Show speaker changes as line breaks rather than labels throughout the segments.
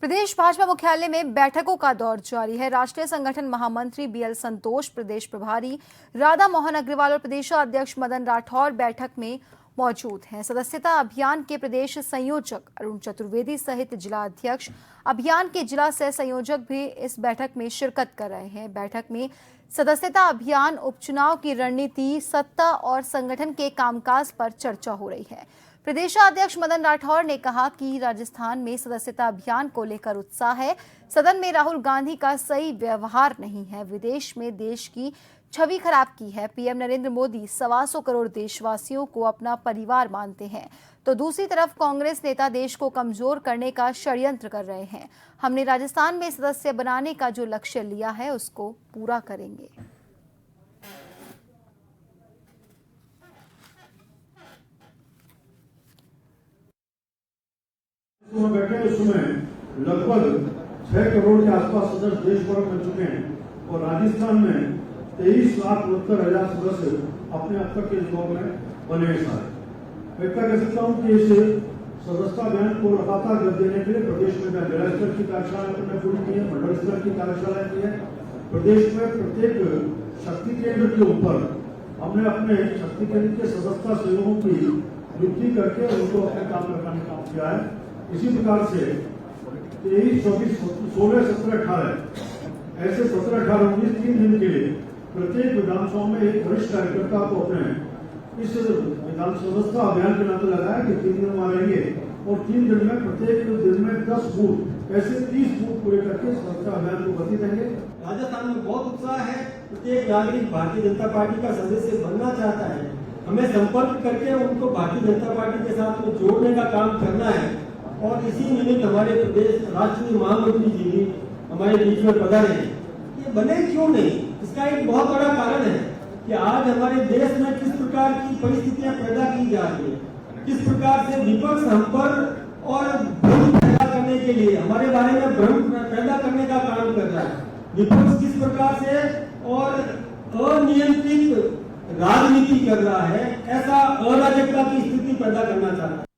प्रदेश भाजपा मुख्यालय में बैठकों का दौर जारी है। राष्ट्रीय संगठन महामंत्री बीएल संतोष, प्रदेश प्रभारी राधा मोहन अग्रवाल और प्रदेशाध्यक्ष मदन राठौर बैठक में मौजूद हैं। सदस्यता अभियान के प्रदेश संयोजक अरुण चतुर्वेदी सहित जिला अध्यक्ष, अभियान के जिला सह संयोजक भी इस बैठक में शिरकत कर रहे हैं। बैठक में सदस्यता अभियान, उपचुनाव की रणनीति, सत्ता और संगठन के कामकाज पर चर्चा हो रही है। प्रदेशाध्यक्ष मदन राठौर ने कहा कि राजस्थान में सदस्यता अभियान को लेकर उत्साह है। सदन में राहुल गांधी का सही व्यवहार नहीं है, विदेश में देश की छवि खराब की है। पीएम नरेंद्र मोदी 125 करोड़ देशवासियों को अपना परिवार मानते हैं, तो दूसरी तरफ कांग्रेस नेता देश को कमजोर करने का षड्यंत्र कर रहे हैं। हमने राजस्थान में सदस्य बनाने का जो लक्ष्य लिया है उसको पूरा करेंगे।
बैठे उसमें लगभग 6 करोड़ के आसपास सदस्य देश भर में चुके हैं और राजस्थान में 23,69,000 सदस्य अपने अब तक के चुनाव में बने हैं। मैं कह सकता हूँ कि इस सदस्यता अभियान को लगातार गति देने के लिए प्रदेश में जिला स्तर की कार्यशाला हमने पूरी की है, मंडल स्तर की कार्यशाला की है। प्रदेश में प्रत्येक शक्ति केंद्र के ऊपर हमने अपने शक्ति केंद्र के सदस्यता सहयोगों की नियुक्ति करके उनको अपने काम में काम किया है। इसी प्रकार से 23, 24, 16, 17, 18 ऐसे 17, 18, 19 3 दिन के लिए प्रत्येक विधानसभा में एक वरिष्ठ कार्यकर्ता को अपने इस सदस्यता अभियान के नाते लगाया कि 3 दिन वहां रहेंगे और 3 दिन में प्रत्येक दिन में 10 बूथ ऐसे 30 बूथ पूरे करके सदस्यता अभियान को गति देंगे।
राजस्थान में बहुत उत्साह है। प्रत्येक नागरिक भारतीय जनता पार्टी का सदस्य बनना चाहता है। हमें संपर्क करके उनको भारतीय जनता पार्टी के साथ में जोड़ने का काम करना है और इसी निमित्त हमारे प्रदेश राष्ट्रीय महामंत्री जी भी हमारे बीच में पधारे। ये बने क्यों नहीं, इसका एक बहुत बड़ा कारण है कि आज हमारे देश में किस प्रकार की परिस्थितियां पैदा की जा रही है, किस प्रकार से विपक्ष हम पर और भ्रम पैदा करने के लिए, हमारे बारे में भ्रम पैदा करने का काम कर रहा है। विपक्ष किस प्रकार से और अनियंत्रित राजनीति कर रहा है, ऐसा अराजकता की स्थिति पैदा करना चाहता है।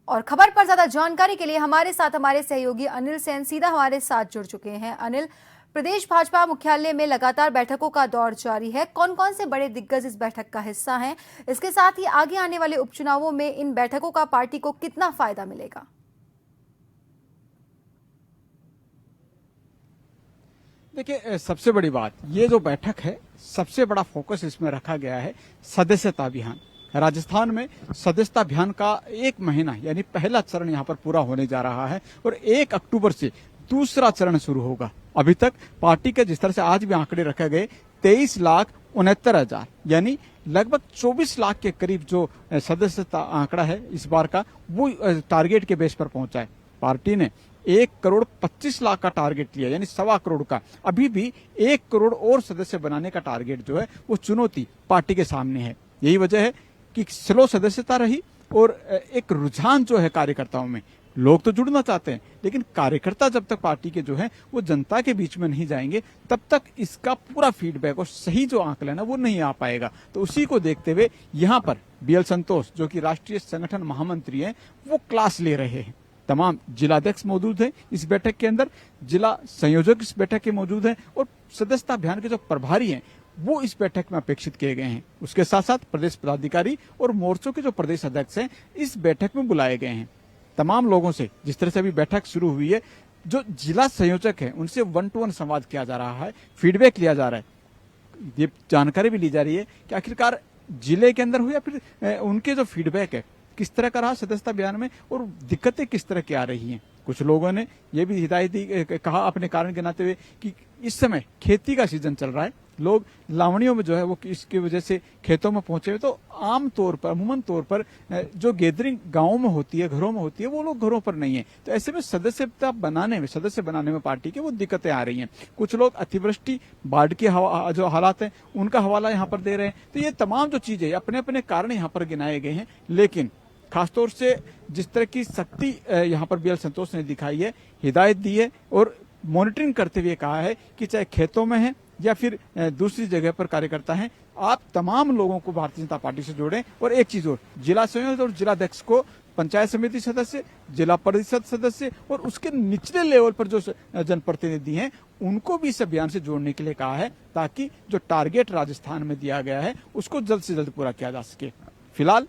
और खबर पर ज्यादा जानकारी के लिए हमारे साथ हमारे सहयोगी अनिल सेन सीधा हमारे साथ जुड़ चुके हैं। अनिल, प्रदेश भाजपा मुख्यालय में लगातार बैठकों का दौर जारी है। कौन कौन से बड़े दिग्गज इस बैठक का हिस्सा हैं? इसके साथ ही आगे आने वाले उपचुनावों में इन बैठकों का पार्टी को कितना फायदा मिलेगा?
देखिए, सबसे बड़ी बात, ये जो बैठक है, सबसे बड़ा फोकस इसमें रखा गया है सदस्यता अभियान। राजस्थान में सदस्यता अभियान का 1 महीना यानी पहला चरण यहाँ पर पूरा होने जा रहा है और 1 अक्टूबर से दूसरा चरण शुरू होगा। अभी तक पार्टी के जिस तरह से आज भी आंकड़े रखे गए 23,69,000 यानी लगभग 24 लाख के करीब जो सदस्यता आंकड़ा है इस बार का, वो टारगेट के बेस पर पहुंचा है। पार्टी ने 1,25,00,000 का टारगेट लिया यानी 1.25 करोड़ का। अभी भी 1 करोड़ और सदस्य बनाने का टारगेट जो है वो चुनौती पार्टी के सामने है। यही वजह है कि स्लो सदस्यता रही और एक रुझान जो है कार्यकर्ताओं में, लोग तो जुड़ना चाहते हैं लेकिन कार्यकर्ता जब तक पार्टी के जो है वो जनता के बीच में नहीं जाएंगे तब तक इसका पूरा फीडबैक और सही जो आंकलन है वो नहीं आ पाएगा। तो उसी को देखते हुए यहाँ पर बीएल संतोष जो कि राष्ट्रीय संगठन महामंत्री हैं वो क्लास ले रहे हैं। तमाम जिलाध्यक्ष मौजूद हैं इस बैठक के अंदर, जिला संयोजक इस बैठक के मौजूद हैं और सदस्यता अभियान के जो प्रभारी हैं वो इस बैठक में अपेक्षित किए गए हैं। उसके साथ साथ प्रदेश पदाधिकारी और मोर्चों के जो प्रदेश अध्यक्ष हैं इस बैठक में बुलाए गए हैं। तमाम लोगों से जिस तरह से अभी बैठक शुरू हुई है, जो जिला संयोजक है उनसे 1-to-1 संवाद किया जा रहा है, फीडबैक लिया जा रहा है। ये जानकारी भी ली जा रही है कि आखिरकार जिले के अंदर हो या फिर उनके जो फीडबैक है किस तरह का रहा सदस्यता अभियान में और दिक्कतें किस तरह की आ रही हैं। कुछ लोगों ने ये भी हिदायत दी, कहा अपने कारण गिनाते हुए कि इस समय खेती का सीजन चल रहा है, लोग लावणियों में जो है वो इसकी वजह से खेतों में पहुंचे हुए, तो आम तौर पर अमूमन तौर पर जो गैदरिंग गांवों में होती है, घरों में होती है, वो लोग घरों पर नहीं है। तो ऐसे में सदस्य बनाने में पार्टी के वो दिक्कतें आ रही हैं। कुछ लोग अतिवृष्टि, बाढ़ की जो हालात हैं उनका हवाला यहाँ पर दे रहे हैं। तो ये तमाम जो चीजें अपने अपने कारण यहाँ पर गिनाए गए हैं, लेकिन खासतौर से जिस तरह की शक्ति यहाँ पर बीएल संतोष ने दिखाई है, हिदायत दी है और मॉनिटरिंग करते हुए कहा है कि चाहे खेतों में है या फिर दूसरी जगह पर कार्यकर्ता हैं, आप तमाम लोगों को भारतीय जनता पार्टी से जोड़ें। और एक चीज और, जिला संयोजक और जिलाध्यक्ष को पंचायत समिति सदस्य, जिला परिषद सदस्य और उसके निचले लेवल पर जो जनप्रतिनिधि हैं उनको भी इस अभियान से जोड़ने के लिए कहा है, ताकि जो टारगेट राजस्थान में दिया गया है उसको जल्द से जल्द पूरा किया जा सके। फिलहाल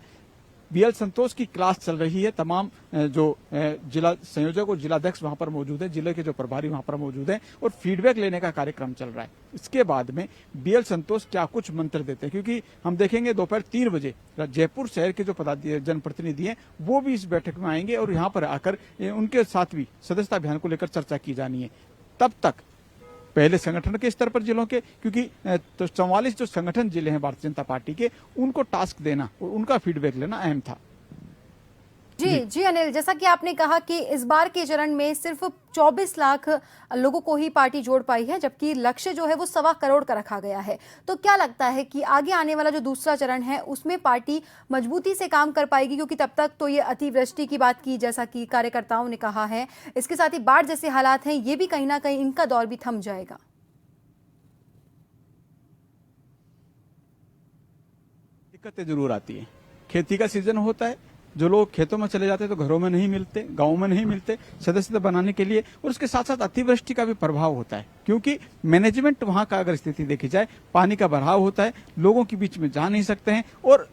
बीएल संतोष की क्लास चल रही है। तमाम जो जिला संयोजक और जिलाध्यक्ष वहां पर मौजूद है, जिले के जो प्रभारी वहां पर मौजूद हैं और फीडबैक लेने का कार्यक्रम चल रहा है। इसके बाद में बीएल संतोष क्या कुछ मंत्र देते हैं, क्योंकि हम देखेंगे दोपहर 3 बजे जयपुर शहर के जो जनप्रतिनिधि हैं वो भी इस बैठक में आएंगे और यहाँ पर आकर उनके साथ भी सदस्यता अभियान को लेकर चर्चा की जानी है। तब तक पहले संगठन के स्तर पर जिलों के, क्योंकि तो 44 जो संगठन जिले हैं भारतीय जनता पार्टी के, उनको टास्क देना और उनका फीडबैक लेना अहम था।
जी अनिल, जैसा कि आपने कहा कि इस बार के चरण में सिर्फ 24 लाख लोगों को ही पार्टी जोड़ पाई है, जबकि लक्ष्य जो है वो 1.25 करोड़ का रखा गया है। तो क्या लगता है कि आगे आने वाला जो दूसरा चरण है उसमें पार्टी मजबूती से काम कर पाएगी, क्योंकि तब तक तो ये अतिवृष्टि की बात की, जैसा कि कार्यकर्ताओं ने कहा है, इसके साथ ही बाढ़ जैसे हालात हैं, ये भी कहीं ना कहीं इनका दौर भी थम जाएगा।
दिक्कतें जरूर आती है, खेती का सीजन होता है, जो लोग खेतों में चले जाते हैं तो घरों में नहीं मिलते, गांवों में नहीं मिलते सदस्यता बनाने के लिए, और उसके साथ साथ अतिवृष्टि का भी प्रभाव होता है, क्योंकि मैनेजमेंट वहां का अगर स्थिति देखी जाए, पानी का भराव होता है, लोगों के बीच में जा नहीं सकते हैं और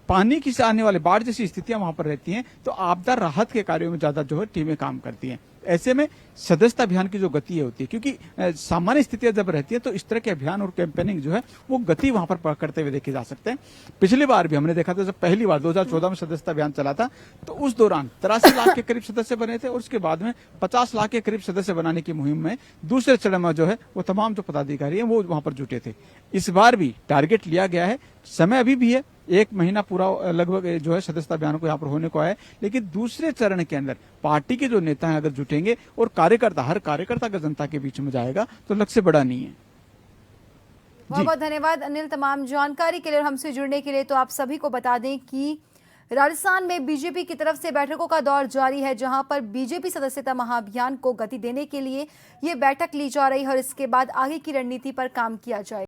पानी की से आने वाले बाढ़ जैसी स्थितियां वहां पर रहती हैं, तो आपदा राहत के कार्यों में ज्यादा जो है टीमें काम करती हैं। ऐसे में सदस्यता अभियान की जो गति होती है, क्योंकि सामान्य स्थितियां जब रहती है तो इस तरह के अभियान और कैंपेनिंग जो है वो गति वहां पर करते हुए देखे जा सकते हैं। पिछली बार भी हमने देखा था, जब पहली बार 2014 में सदस्यता अभियान चला था तो उस दौरान 83 लाख के करीब सदस्य बने थे और उसके बाद में 50 लाख के करीब सदस्य बनाने की मुहिम में दूसरे चरण में जो है वो तमाम जो पदाधिकारी हैं वो वहां पर जुटे थे। इस बार भी टारगेट लिया गया है, समय अभी भी है, 1 महीना पूरा लगभग जो है सदस्यता अभियान को यहाँ पर होने को है, लेकिन दूसरे चरण के अंदर पार्टी के जो नेता हैं अगर जुटेंगे और कार्यकर्ता, हर कार्यकर्ता अगर जनता के बीच में जाएगा तो लक्ष्य बड़ा नहीं है।
बहुत बहुत धन्यवाद अनिल तमाम जानकारी के लिए और हमसे जुड़ने के लिए। तो आप सभी को बता दें कि राजस्थान में बीजेपी की तरफ से बैठकों का दौर जारी है, जहां पर बीजेपी सदस्यता महाअभियान को गति देने के लिए ये बैठक ली जा रही है और इसके बाद आगे की रणनीति पर काम किया जाएगा।